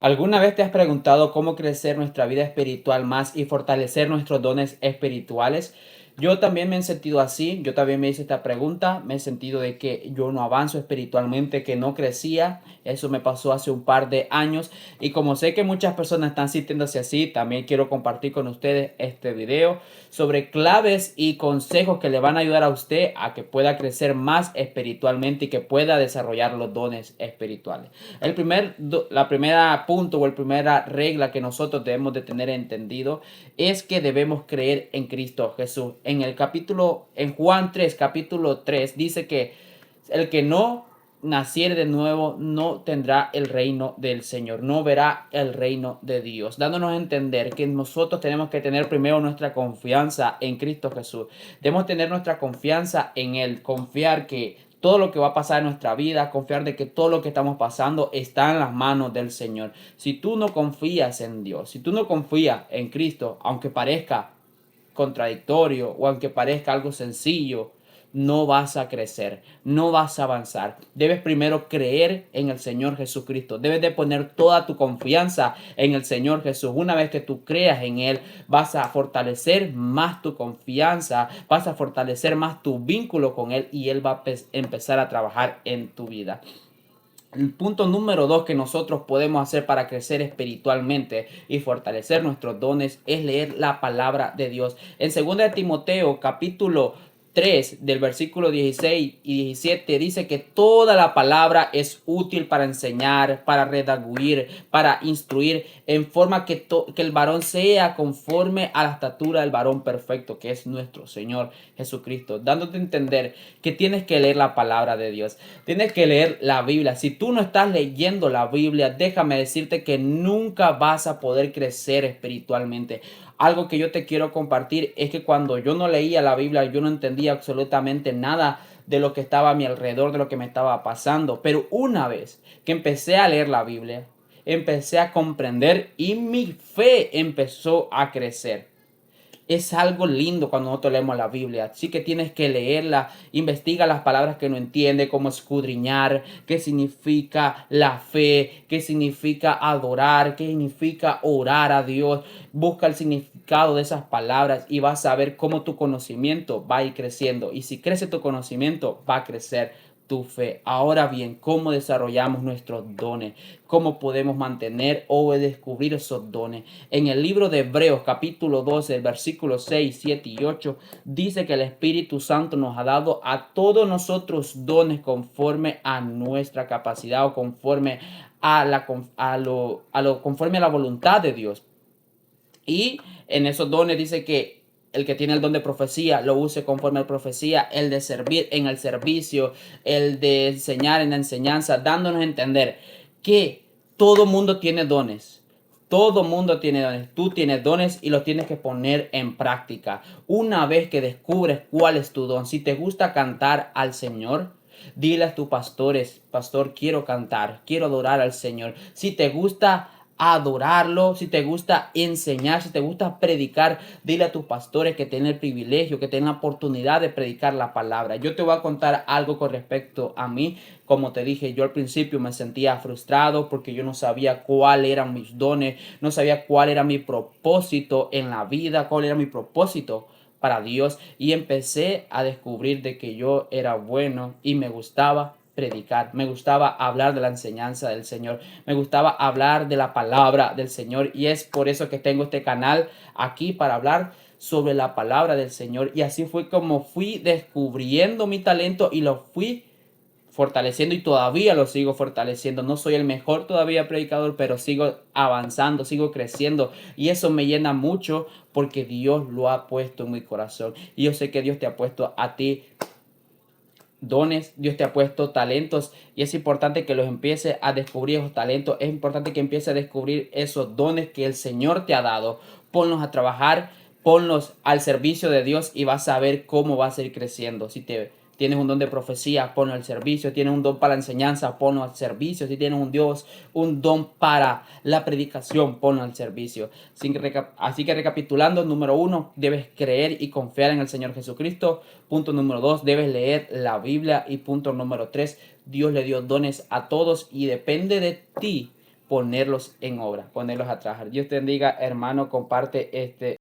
¿Alguna vez te has preguntado cómo crecer nuestra vida espiritual más y fortalecer nuestros dones espirituales? Yo también me he sentido así, yo también me hice esta pregunta, me he sentido de que yo no avanzo espiritualmente, que no crecía, eso me pasó hace un par de años y como sé que muchas personas están sintiéndose así, también quiero compartir con ustedes este video sobre claves y consejos que le van a ayudar a usted a que pueda crecer más espiritualmente y que pueda desarrollar los dones espirituales. La primera punto o la primera regla que nosotros debemos de tener entendido es que debemos creer en Cristo Jesús. En Juan 3, capítulo 3, dice que el que no naciere de nuevo no tendrá el reino del Señor, no verá el reino de Dios, dándonos a entender que nosotros tenemos que tener primero nuestra confianza en Cristo Jesús. Debemos tener nuestra confianza en Él, confiar que todo lo que va a pasar en nuestra vida, confiar de que todo lo que estamos pasando está en las manos del Señor. Si tú no confías en Dios, si tú no confías en Cristo, aunque parezca contradictorio o aunque parezca algo sencillo, no vas a crecer, no vas a avanzar. Debes primero creer en el Señor Jesucristo. Debes de poner toda tu confianza en el Señor Jesús. Una vez que tú creas en Él, vas a fortalecer más tu confianza, vas a fortalecer más tu vínculo con Él y Él va a empezar a trabajar en tu vida. El punto número 2 que nosotros podemos hacer para crecer espiritualmente y fortalecer nuestros dones es leer la palabra de Dios. En 2 Timoteo capítulo 3 del versículo 16 y 17 dice que toda la palabra es útil para enseñar, para redarguir, para instruir, en forma que el varón sea conforme a la estatura del varón perfecto, que es nuestro Señor Jesucristo, dándote a entender que tienes que leer la palabra de Dios, tienes que leer la Biblia. Si tú no estás leyendo la Biblia, déjame decirte que nunca vas a poder crecer espiritualmente. Algo que yo te quiero compartir es que cuando yo no leía la Biblia, yo no entendía absolutamente nada de lo que estaba a mi alrededor, de lo que me estaba pasando. Pero una vez que empecé a leer la Biblia, empecé a comprender y mi fe empezó a crecer. Es algo lindo cuando nosotros leemos la Biblia. Así que tienes que leerla, investiga las palabras que no entiende, como escudriñar, qué significa la fe, qué significa adorar, qué significa orar a Dios. Busca el significado de esas palabras y vas a ver cómo tu conocimiento va a ir creciendo. Y si crece tu conocimiento, va a crecer tu fe. Ahora bien, ¿cómo desarrollamos nuestros dones? ¿Cómo podemos mantener o descubrir esos dones? En el libro de Hebreos capítulo 12, el versículo 6, 7 y 8, dice que el Espíritu Santo nos ha dado a todos nosotros dones conforme a nuestra capacidad o conforme conforme a la voluntad de Dios. Y en esos dones dice que el que tiene el don de profecía lo use conforme a la profecía, el de servir en el servicio, el de enseñar en la enseñanza, dándonos a entender que todo mundo tiene dones. Todo mundo tiene dones. Tú tienes dones y los tienes que poner en práctica. Una vez que descubres cuál es tu don, si te gusta cantar al Señor, dile a tus pastores: pastor, quiero cantar, quiero adorar al Señor. Si te gusta adorarlo, si te gusta enseñar, si te gusta predicar, dile a tus pastores que tienen el privilegio, que tienen la oportunidad de predicar la palabra. Yo te voy a contar algo con respecto a mí. Como te dije, yo al principio me sentía frustrado porque yo no sabía cuáles eran mis dones, no sabía cuál era mi propósito en la vida, cuál era mi propósito para Dios, y empecé a descubrir de que yo era bueno y me gustaba predicar, me gustaba hablar de la enseñanza del Señor, me gustaba hablar de la palabra del Señor, y es por eso que tengo este canal aquí para hablar sobre la palabra del Señor. Y así fue como fui descubriendo mi talento y lo fui fortaleciendo y todavía lo sigo fortaleciendo. No soy el mejor todavía predicador, pero sigo avanzando, sigo creciendo, y eso me llena mucho porque Dios lo ha puesto en mi corazón. Y yo sé que Dios te ha puesto a ti dones, Dios te ha puesto talentos, y es importante que los empieces a descubrir esos talentos. Es importante que empieces a descubrir esos dones que el Señor te ha dado. Ponlos a trabajar, ponlos al servicio de Dios y vas a ver cómo vas a ir creciendo. Si tienes un don de profecía, ponlo al servicio. Tienes un don para la enseñanza, ponlo al servicio. Si tienes un don para la predicación, ponlo al servicio. Así que recapitulando: número 1, debes creer y confiar en el Señor Jesucristo. Punto número 2, debes leer la Biblia. Y punto número 3, Dios le dio dones a todos y depende de ti ponerlos en obra, ponerlos a trabajar. Dios te bendiga, hermano, comparte este